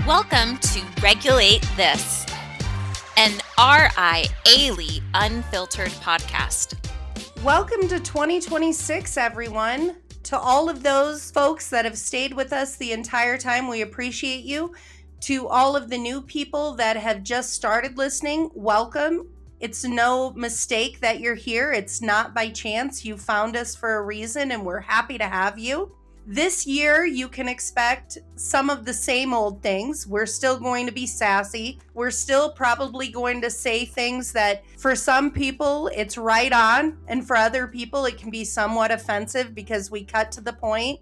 Welcome to Regulate This, an RIA-ly Unfiltered Podcast. Welcome to 2026, everyone. To all of those folks that have stayed with us the entire time, we appreciate you. To all of the new people that have just started listening, welcome. It's no mistake that you're here. It's not by chance. You found us for a reason, and we're happy to have you. This year, you can expect some of the same old things. We're still going to be sassy. We're still probably going to say things that for some people, it's right on. And for other people, it can be somewhat offensive because we cut to the point.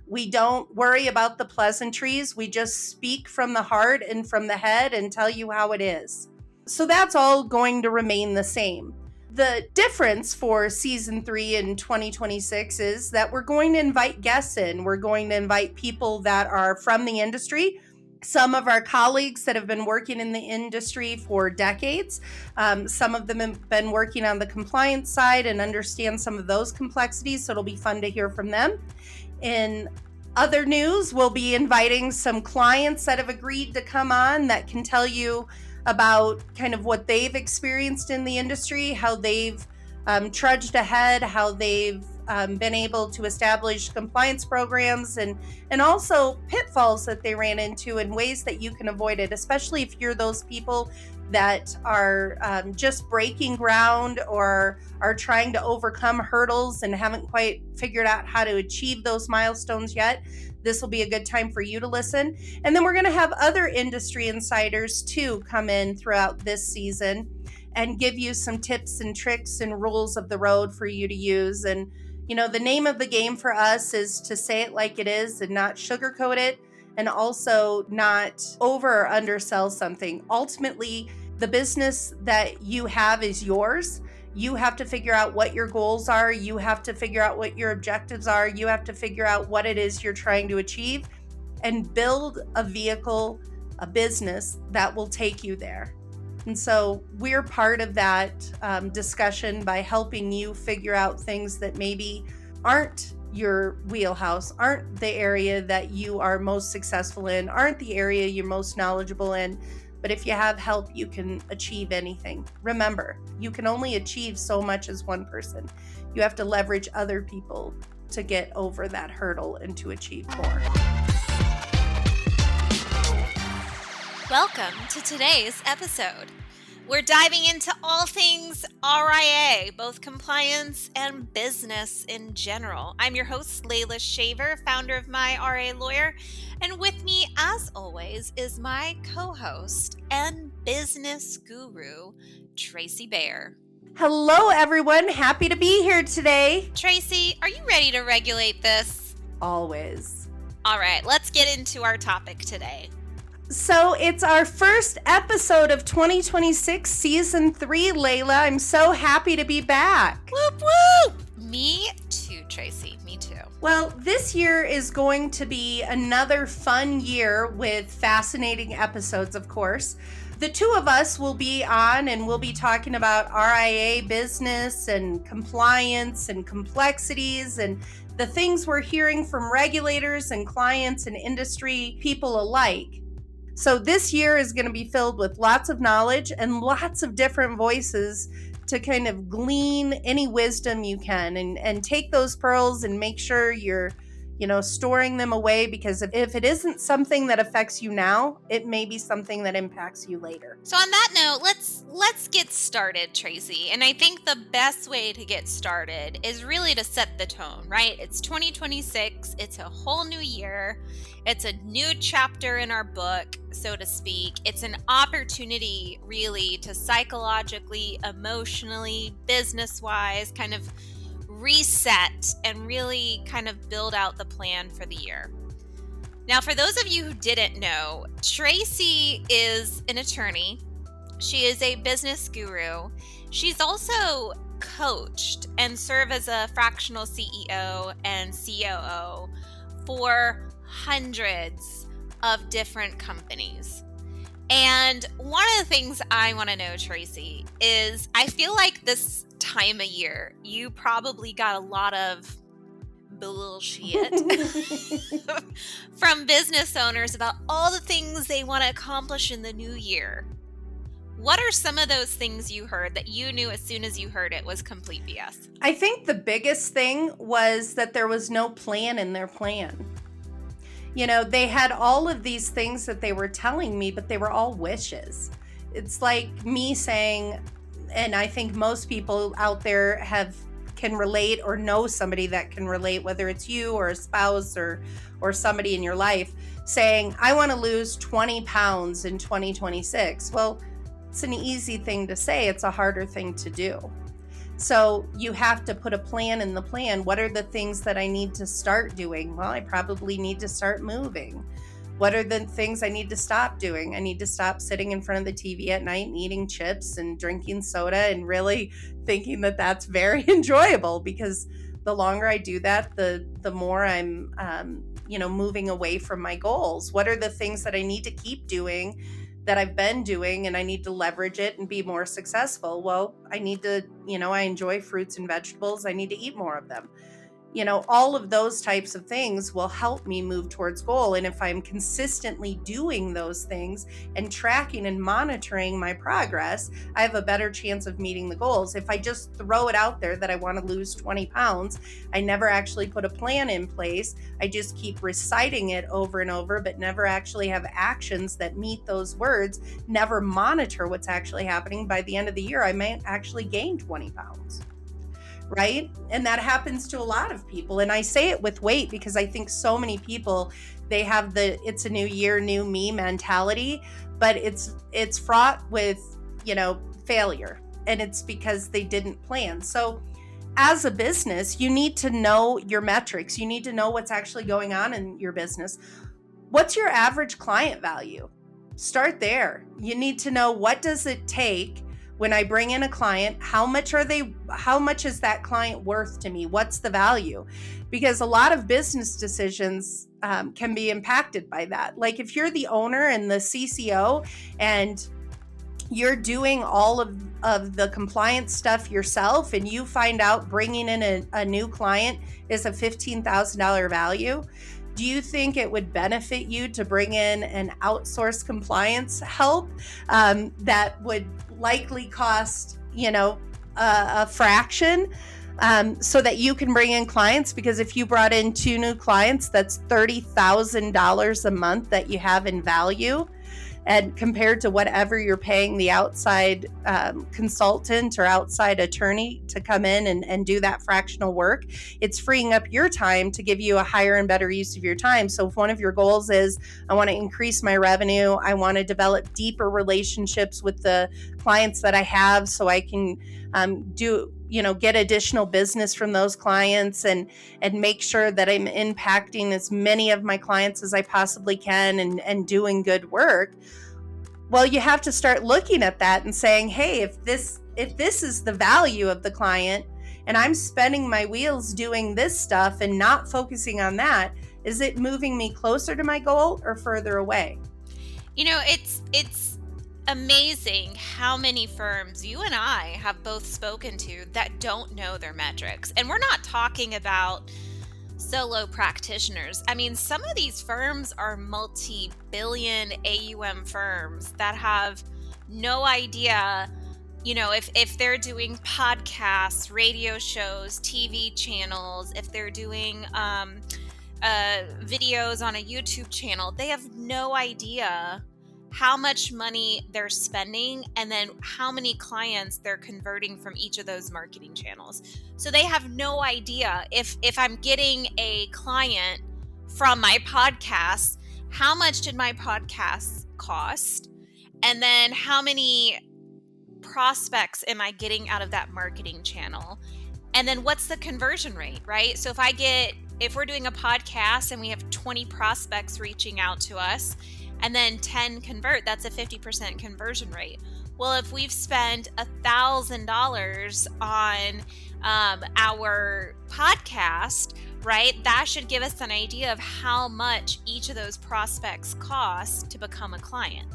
We don't worry about the pleasantries. We just speak from the heart and from the head and tell you how it is. So that's all going to remain the same. The difference for season 3 in 2026 is that we're going to invite guests in. We're going to invite people that are from the industry. Some of our colleagues that have been working in the industry for decades. Some of them have been working on the compliance side and understand some of those complexities. So it'll be fun to hear from them. In other news, we'll be inviting some clients that have agreed to come on that can tell you about kind of what they've experienced in the industry, how they've trudged ahead, how they've been able to establish compliance programs and also pitfalls that they ran into and ways that you can avoid it, especially if you're those people that are just breaking ground or are trying to overcome hurdles and haven't quite figured out how to achieve those milestones yet. This will be a good time for you to listen. And then we're going to have other industry insiders too come in throughout this season and give you some tips and tricks and rules of the road for you to use. And, you know, the name of the game for us is to say it like it is and not sugarcoat it, and also not over or undersell something. Ultimately, the business that you have is yours. You have to figure out what your goals are. You have to figure out what your objectives are. You have to figure out what it is you're trying to achieve and build a vehicle, a business that will take you there. And so we're part of that discussion by helping you figure out things that maybe aren't your wheelhouse, aren't the area that you are most successful in, aren't the area you're most knowledgeable in. But if you have help, you can achieve anything. Remember, you can only achieve so much as one person. You have to leverage other people to get over that hurdle and to achieve more. Welcome to today's episode. We're diving into all things RIA, both compliance and business in general. I'm your host, Leila Shaver, founder of My RIA Lawyer. And with me, as always, is my co-host and business guru, Tracie Behr. Hello, everyone. Happy to be here today. Tracie, are you ready to regulate this? Always. All right, let's get into our topic today. So it's our first episode of 2026, season 3, Leila. I'm so happy to be back. Whoop, whoop. Me too, Tracie. Me too. Well, this year is going to be another fun year with fascinating episodes, of course. The two of us will be on and we'll be talking about RIA business and compliance and complexities and the things we're hearing from regulators and clients and industry people alike. So this year is going to be filled with lots of knowledge and lots of different voices to kind of glean any wisdom you can and take those pearls and make sure you're, storing them away, because if it isn't something that affects you now, it may be something that impacts you later. So on that note, let's get started, Tracie. And I think the best way to get started is really to set the tone, right? It's 2026. It's a whole new year. It's a new chapter in our book, so to speak. It's an opportunity really to psychologically, emotionally, business-wise kind of reset and really kind of build out the plan for the year. Now, for those of you who didn't know, Tracie is an attorney. She is a business guru. She's also coached and served as a fractional CEO and COO for hundreds of different companies. And one of the things I want to know, Tracie, is I feel like this time of year, you probably got a lot of bullshit from from business owners about all the things they want to accomplish in the new year. What are some of those things you heard that you knew as soon as you heard it was complete BS? I think the biggest thing was that there was no plan in their plan. They had all of these things that they were telling me, but they were all wishes. It's like me saying, and I think most people out there can relate or know somebody that can relate, whether it's you or a spouse or somebody in your life, saying, I want to lose 20 pounds in 2026. Well, it's an easy thing to say. It's a harder thing to do. So you have to put a plan in the plan. What are the things that I need to start doing? Well, I probably need to start moving. What are the things I need to stop doing? I need to stop sitting in front of the TV at night and eating chips and drinking soda and really thinking that that's very enjoyable, because the longer I do that, the more I'm, moving away from my goals. What are the things that I need to keep doing that I've been doing and I need to leverage it and be more successful? Well, I need to, I enjoy fruits and vegetables. I need to eat more of them. All of those types of things will help me move towards goal. And if I'm consistently doing those things and tracking and monitoring my progress, I have a better chance of meeting the goals. If I just throw it out there that I want to lose 20 pounds, I never actually put a plan in place. I just keep reciting it over and over, but never actually have actions that meet those words, never monitor what's actually happening. By the end of the year, I might actually gain 20 pounds. Right? And that happens to a lot of people. And I say it with weight because I think so many people, they have it's a new year, new me mentality, but it's fraught with, failure. And it's because they didn't plan. So as a business, you need to know your metrics. You need to know what's actually going on in your business. What's your average client value? Start there. You need to know, what does it take when I bring in a client? How much is that client worth to me? What's the value? Because a lot of business decisions can be impacted by that. Like if you're the owner and the CCO and you're doing all of the compliance stuff yourself, and you find out bringing in a new client is a $15,000 value, do you think it would benefit you to bring in an outsourced compliance help that would likely cost, a fraction, so that you can bring in clients? Because if you brought in 2 new clients, that's $30,000 a month that you have in value. And compared to whatever you're paying the outside consultant or outside attorney to come in and do that fractional work, it's freeing up your time to give you a higher and better use of your time. So if one of your goals is, I want to increase my revenue, I want to develop deeper relationships with the clients that I have so I can get additional business from those clients and make sure that I'm impacting as many of my clients as I possibly can and doing good work. Well, you have to start looking at that and saying, hey, if this is the value of the client and I'm spinning my wheels doing this stuff and not focusing on that, is it moving me closer to my goal or further away? It's amazing how many firms you and I have both spoken to that don't know their metrics. And we're not talking about solo practitioners. I mean, some of these firms are multi-billion AUM firms that have no idea, if they're doing podcasts, radio shows, TV channels, if they're doing videos on a YouTube channel. They have no idea how much money they're spending and then how many clients they're converting from each of those marketing channels. So they have no idea if I'm getting a client from my podcast, how much did my podcast cost? And then how many prospects am I getting out of that marketing channel? And then what's the conversion rate, right? So if we're doing a podcast and we have 20 prospects reaching out to us, and then 10 convert, that's a 50% conversion rate. Well, if we've spent $1,000 on our podcast, right, that should give us an idea of how much each of those prospects cost to become a client.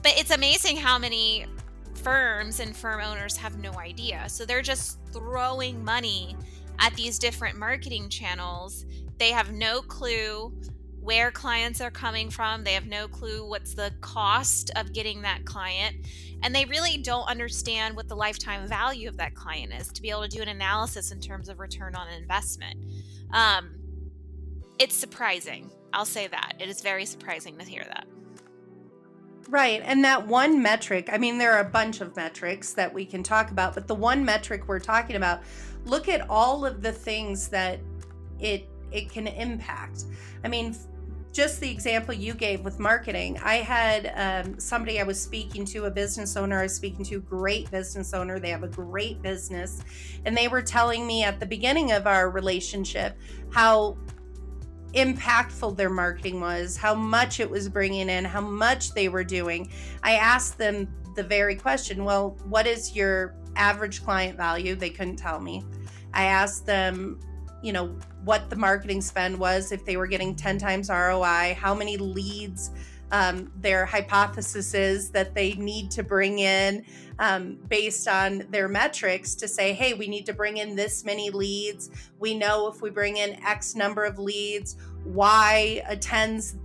But it's amazing how many firms and firm owners have no idea. So they're just throwing money at these different marketing channels. They have no clue where clients are coming from. They have no clue what's the cost of getting that client. And they really don't understand what the lifetime value of that client is to be able to do an analysis in terms of return on investment. It's surprising. I'll say that. It is very surprising to hear that. Right. And that one metric, I mean, there are a bunch of metrics that we can talk about, but the one metric we're talking about, look at all of the things that it can impact. I mean, just the example you gave with marketing. I had somebody I was speaking to, a business owner I was speaking to, great business owner. They have a great business. And they were telling me at the beginning of our relationship how impactful their marketing was, how much it was bringing in, how much they were doing. I asked them the very question, well, what is your average client value? They couldn't tell me. I asked them, what the marketing spend was, if they were getting 10 times ROI, how many leads their hypothesis is that they need to bring in based on their metrics to say, hey, we need to bring in this many leads. We know if we bring in X number of leads, Y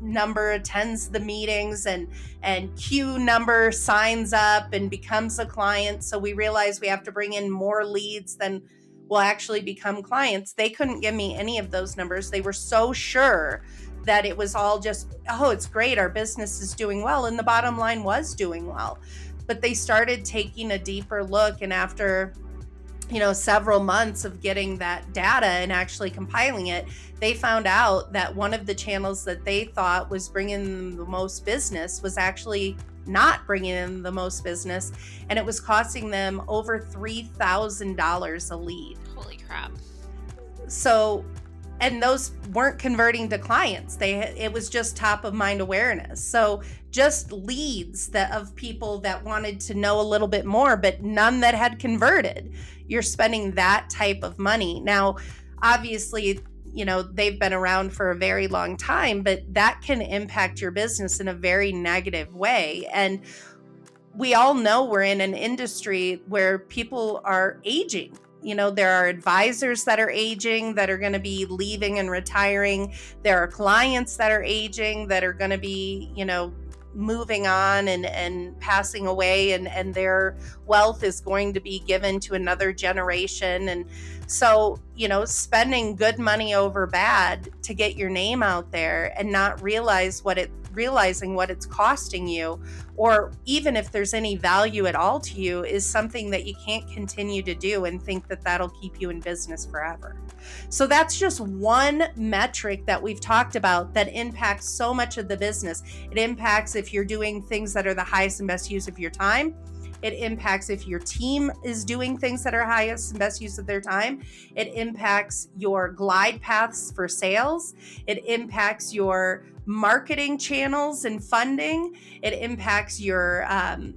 number attends the meetings, and Q number signs up and becomes a client. So we realize we have to bring in more leads than will actually become clients. They couldn't give me any of those numbers. They were so sure that it was all just, oh, it's great, our business is doing well. And the bottom line was doing well. But they started taking a deeper look, and after several months of getting that data and actually compiling it, they found out that one of the channels that they thought was bringing them the most business was actually not bringing in the most business, and it was costing them over $3,000 a lead. Holy crap. So, and those weren't converting to clients. It was just top of mind awareness. So just leads of people that wanted to know a little bit more, but none that had converted. You're spending that type of money. Now, obviously, they've been around for a very long time, but that can impact your business in a very negative way. And we all know we're in an industry where people are aging. There are advisors that are aging, that are going to be leaving and retiring. There are clients that are aging, that are going to be, moving on and passing away, and their wealth is going to be given to another generation. And so, spending good money over bad to get your name out there and not realizing what it's costing you, or even if there's any value at all to you, is something that you can't continue to do and think that that'll keep you in business forever. So that's just one metric that we've talked about that impacts so much of the business. It impacts if you're doing things that are the highest and best use of your time. It impacts if your team is doing things that are highest and best use of their time. It impacts your glide paths for sales. It impacts your marketing channels and funding. It impacts your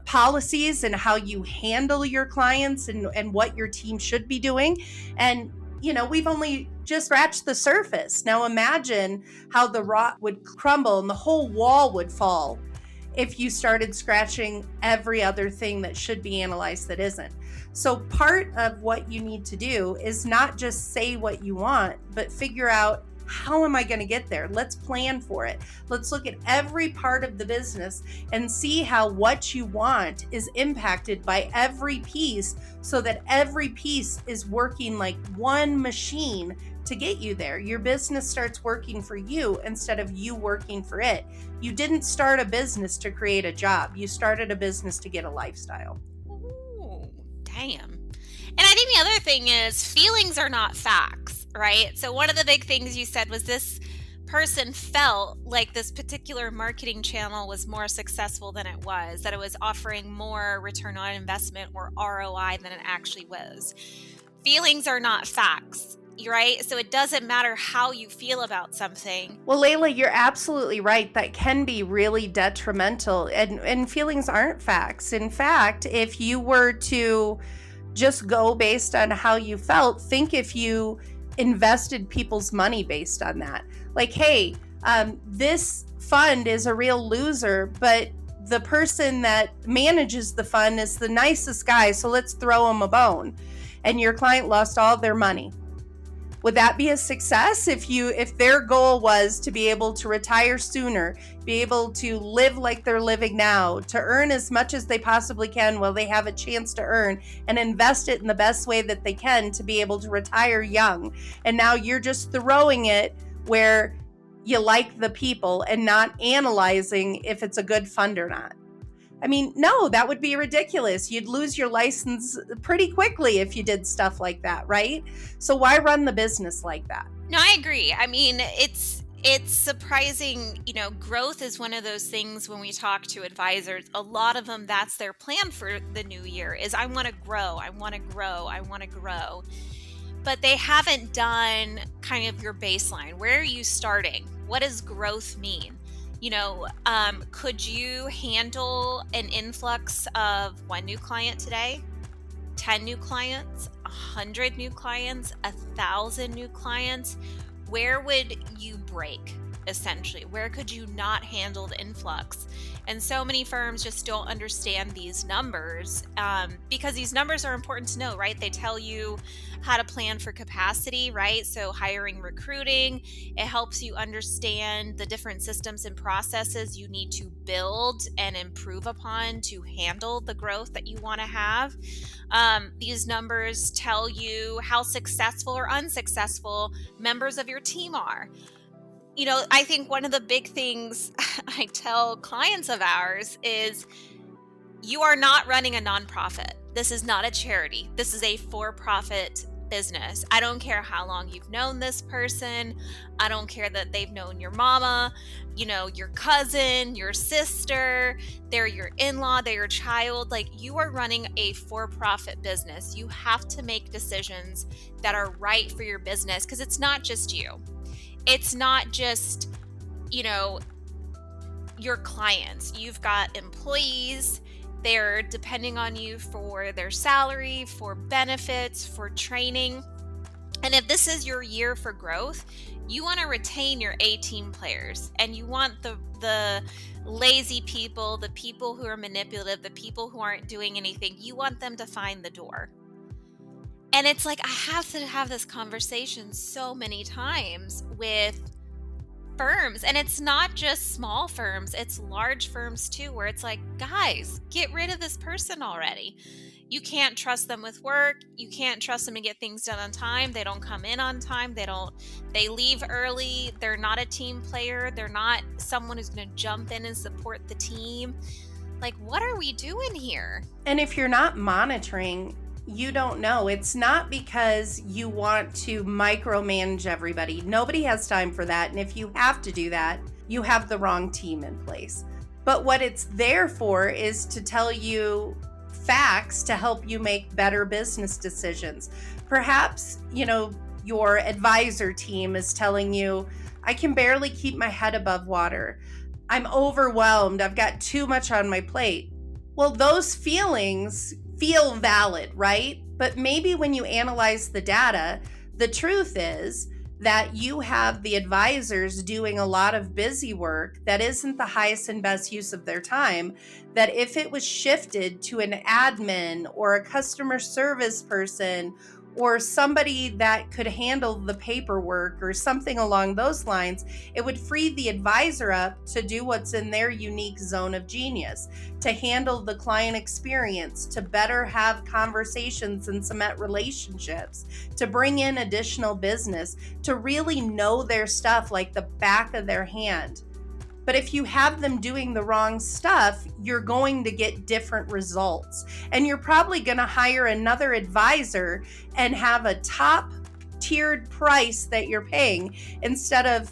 policies and how you handle your clients and what your team should be doing. And we've only just scratched the surface. Now imagine how the rock would crumble and the whole wall would fall if you started scratching every other thing that should be analyzed that isn't. So part of what you need to do is not just say what you want, but figure out, how am I going to get there? Let's plan for it. Let's look at every part of the business and see how what you want is impacted by every piece, so that every piece is working like one machine to get you there. Your business starts working for you instead of you working for it. You didn't start a business to create a job. You started a business to get a lifestyle. Ooh, damn. And I think the other thing is feelings are not facts, right? So one of the big things you said was this person felt like this particular marketing channel was more successful than it was, that it was offering more return on investment or ROI than it actually was. Feelings are not facts, right? So it doesn't matter how you feel about something. Well, Leila, you're absolutely right. That can be really detrimental, and feelings aren't facts. In fact, if you were to just go based on how you felt, think if you invested people's money based on that. Like, hey, this fund is a real loser, but the person that manages the fund is the nicest guy, so let's throw him a bone. And your client lost all their money. Would that be a success if their goal was to be able to retire sooner, be able to live like they're living now, to earn as much as they possibly can while they have a chance to earn, and invest it in the best way that they can to be able to retire young? And now you're just throwing it where you like the people and not analyzing if it's a good fund or not. I mean, no, that would be ridiculous. You'd lose your license pretty quickly if you did stuff like that, right? So why run the business like that? No, I agree. I mean, it's surprising, growth is one of those things when we talk to advisors, a lot of them, that's their plan for the new year is I want to grow, I want to grow, I want to grow. But they haven't done kind of your baseline. Where are you starting? What does growth mean? Could you handle an influx of 1 new client today, 10 new clients, 100 new clients, 1,000 new clients? Where would you break, essentially? Where could you not handle the influx? And so many firms just don't understand these numbers because these numbers are important to know, right? They tell you how to plan for capacity, right? So hiring, recruiting, it helps you understand the different systems and processes you need to build and improve upon to handle the growth that you want to have. These numbers tell you how successful or unsuccessful members of your team are. I think one of the big things I tell clients of ours is you are not running a nonprofit. This is not a charity. This is a for-profit business. I don't care how long you've known this person. I don't care that they've known your mama, your cousin, your sister, they're your in-law, they're your child. Like, you are running a for-profit business. You have to make decisions that are right for your business because it's not just you. It's not just, your clients. You've got employees. They're depending on you for their salary, for benefits, for training. And if this is your year for growth, you want to retain your A-team players, and you want the lazy people, the people who are manipulative, the people who aren't doing anything. You want them to find the door. And it's like, I have to have this conversation so many times with firms. And it's not just small firms, it's large firms too, where it's like, guys, get rid of this person already. You can't trust them with work. You can't trust them to get things done on time. They don't come in on time. They leave early. They're not a team player. They're not someone who's going to jump in and support the team. Like, what are we doing here? And if you're not monitoring, you don't know. It's not because you want to micromanage everybody. Nobody has time for that. And if you have to do that, you have the wrong team in place. But what it's there for is to tell you facts to help you make better business decisions. Perhaps, your advisor team is telling you, I can barely keep my head above water. I'm overwhelmed. I've got too much on my plate. Well, those feelings feel valid, right? But maybe when you analyze the data, the truth is that you have the advisors doing a lot of busy work that isn't the highest and best use of their time, that if it was shifted to an admin or a customer service person or somebody that could handle the paperwork or something along those lines, it would free the advisor up to do what's in their unique zone of genius, to handle the client experience, to better have conversations and cement relationships, to bring in additional business, to really know their stuff like the back of their hand. But if you have them doing the wrong stuff, you're going to get different results. And you're probably going to hire another advisor and have a top tiered price that you're paying instead of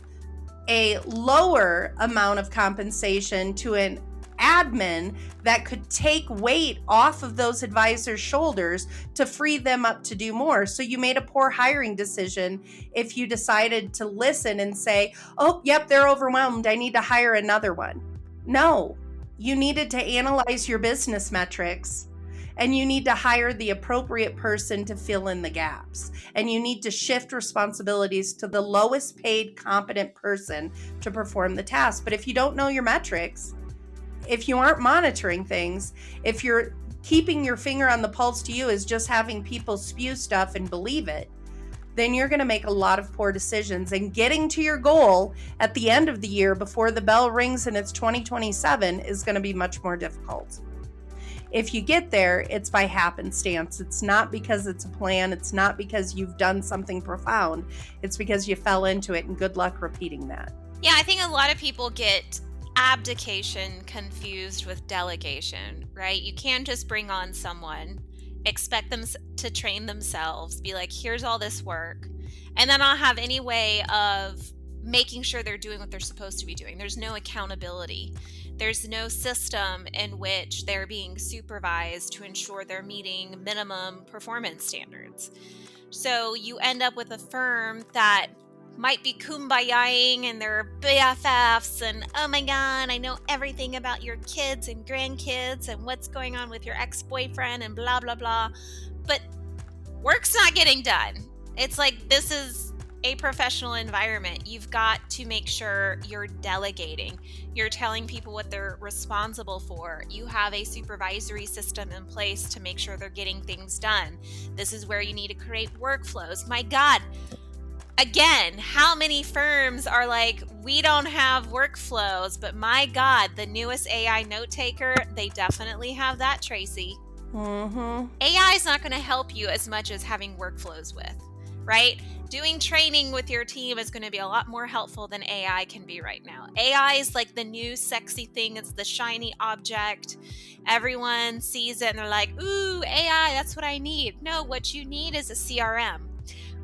a lower amount of compensation to an admin that could take weight off of those advisors' shoulders to free them up to do more. So you made a poor hiring decision if you decided to listen and say, oh, yep, they're overwhelmed. I need to hire another one. No, you needed to analyze your business metrics, and you need to hire the appropriate person to fill in the gaps. And you need to shift responsibilities to the lowest paid competent person to perform the task. But if you don't know your metrics, if you aren't monitoring things, if you're keeping your finger on the pulse to you is just having people spew stuff and believe it, then you're going to make a lot of poor decisions. And getting to your goal at the end of the year before the bell rings and it's 2027 is going to be much more difficult. If you get there, it's by happenstance. It's not because it's a plan. It's not because you've done something profound. It's because you fell into it, and good luck repeating that. Yeah, I think a lot of people get abdication confused with delegation, right? You can't just bring on someone, expect them to train themselves, be like, here's all this work, and then not have any way of making sure they're doing what they're supposed to be doing. There's no accountability. There's no system in which they're being supervised to ensure they're meeting minimum performance standards. So you end up with a firm that might be kumbayaing and they're BFFs and, oh my God, I know everything about your kids and grandkids and what's going on with your ex-boyfriend and blah, blah, blah. But work's not getting done. It's like, this is a professional environment. You've got to make sure you're delegating. You're telling people what they're responsible for. You have a supervisory system in place to make sure they're getting things done. This is where you need to create workflows. My God, again, how many firms are like, we don't have workflows, but my God, the newest AI note taker, they definitely have that, Tracie. AI is not going to help you as much as having workflows with, right? Doing training with your team is going to be a lot more helpful than AI can be right now. AI is like the new sexy thing. It's the shiny object. Everyone sees it and they're like, ooh, AI, that's what I need. No, what you need is a CRM.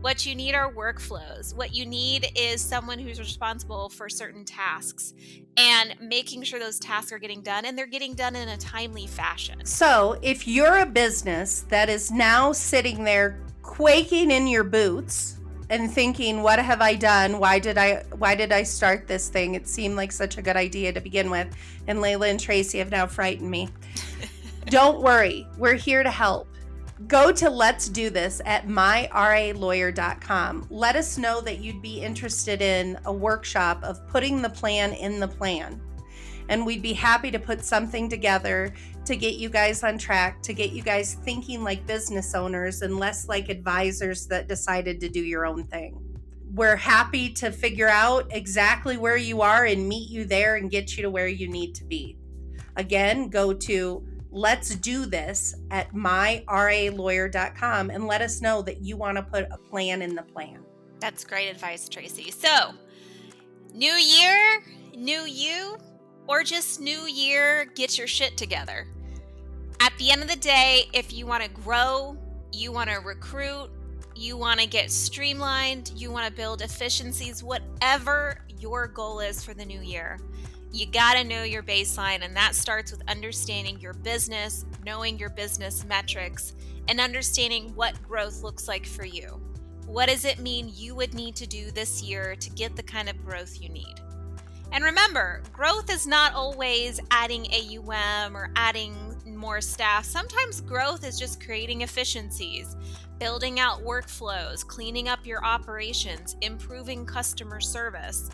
What you need are workflows. What you need is someone who's responsible for certain tasks and making sure those tasks are getting done and they're getting done in a timely fashion. So if you're a business that is now sitting there quaking in your boots and thinking, what have I done? Why did I start this thing? It seemed like such a good idea to begin with. And Leila and Tracie have now frightened me. Don't worry. We're here to help. Go to Let's Do This at myrialawyer.com. Let us know that you'd be interested in a workshop of putting the plan in the plan. And we'd be happy to put something together to get you guys on track, to get you guys thinking like business owners and less like advisors that decided to do your own thing. We're happy to figure out exactly where you are and meet you there and get you to where you need to be. Again, go to Let's Do This at myrialawyer.com and let us know that you want to put a plan in the plan. That's great advice, Tracie. So, new year, new you, or just new year, get your shit together. At the end of the day, if you want to grow, you want to recruit, you want to get streamlined, you want to build efficiencies, whatever your goal is for the new year, you got to know your baseline, and that starts with understanding your business, knowing your business metrics, and understanding what growth looks like for you. What does it mean you would need to do this year to get the kind of growth you need? And remember, growth is not always adding AUM or adding more staff. Sometimes growth is just creating efficiencies, building out workflows, cleaning up your operations, improving customer service.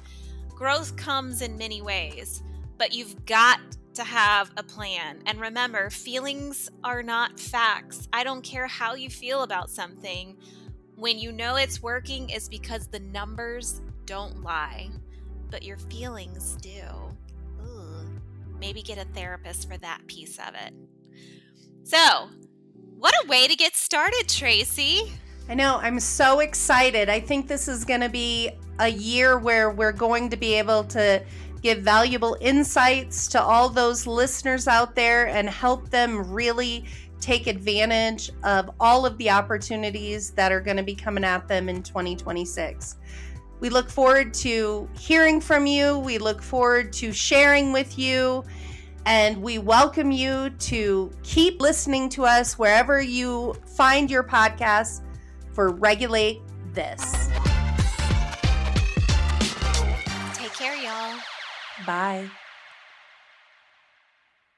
Growth comes in many ways, but you've got to have a plan. And remember, feelings are not facts. I don't care how you feel about something. When you know it's working, it's because the numbers don't lie, but your feelings do. Ooh, maybe get a therapist for that piece of it. So, what a way to get started, Tracie. I know, I'm so excited. I think this is going to be a year where we're going to be able to give valuable insights to all those listeners out there and help them really take advantage of all of the opportunities that are going to be coming at them in 2026. We look forward to hearing from you. We look forward to sharing with you. And we welcome you to keep listening to us wherever you find your podcasts for Regulate This. Take care, y'all. Bye.